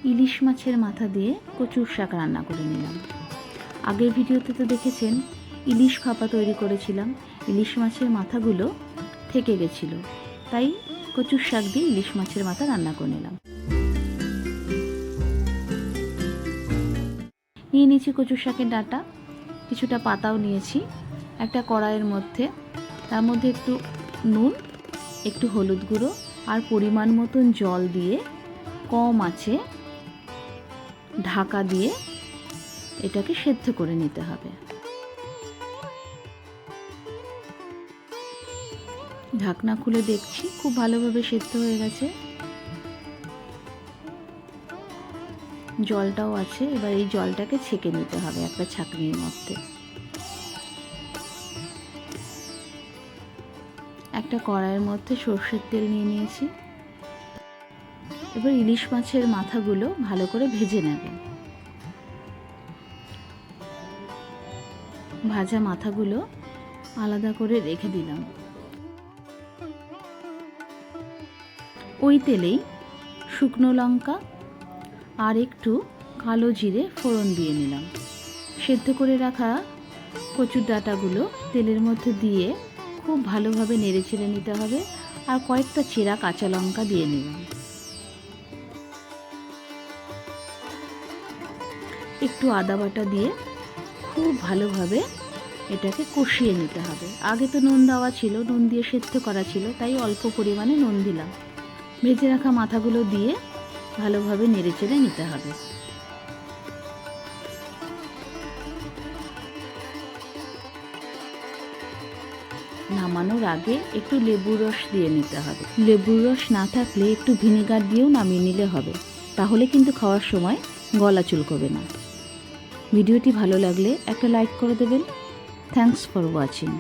ইলিশ মাছের মাথা দিয়ে কচুর শাক রান্না করে নিলাম। আগের ভিডিওতে তো দেখেছেন ইলিশ ভাপা তৈরি করেছিলাম। ইলিশ মাছের মাথাগুলো থেকে গেছিল, তাই কচুর শাক দিয়ে ইলিশ মাছের মাথা রান্না করে নিলাম। নিয়ে নিয়েছি কচুর শাকের ডাঁটা, কিছুটা পাতাও নিয়েছি। একটা কড়াইয়ের মধ্যে, তার মধ্যে একটু নুন, একটু হলুদ গুঁড়ো আর পরিমাণ মতন জল দিয়ে কম আঁচে ঢাকা দিয়ে এটাকে সেদ্ধ করে নিতে হবে। ঢাকনা খুলে দেখছি খুব ভালোভাবে সেদ্ধ হয়ে গেছে, জলটাও আছে। এবার এই জলটাকে ছেঁকে নিতে হবে একটা ছাঁকনির মধ্যে। একটা কড়াইয়ের মধ্যে সর্ষের তেল নিয়ে নিয়েছি। এবার ইলিশ মাছের মাথাগুলো ভালো করে ভেজে নেব। ভাজা মাথাগুলো আলাদা করে রেখে দিলাম। ওই তেলেই শুকনো লঙ্কা আর একটু কালো জিরে ফোড়ন দিয়ে নিলাম। সেদ্ধ করে রাখা কচুর ডাঁটাগুলো তেলের মধ্যে দিয়ে খুব ভালোভাবে নেড়ে চেড়ে নিতে হবে। আর কয়েকটা চেরা কাঁচা লঙ্কা দিয়ে নিলাম। একটু আদা বাটা দিয়ে খুব ভালোভাবে এটাকে কষিয়ে নিতে হবে। আগে তো নুন দেওয়া ছিল, নুন দিয়ে সেদ্ধ করা ছিল, তাই অল্প পরিমাণে নুন দিলাম। ভেজে রাখা মাথাগুলো দিয়ে ভালোভাবে নেড়ে চেড়ে নিতে হবে। নামানোর আগে একটু লেবুর রস দিয়ে নিতে হবে। লেবুর রস না থাকলে একটু ভিনেগার দিয়েও নামিয়ে নিলে হবে, তাহলে কিন্তু খাওয়ার সময় গলা চুলকবে না। ভিডিওটি ভালো লাগলে একটা লাইক করে দেবেন। Thanks for watching.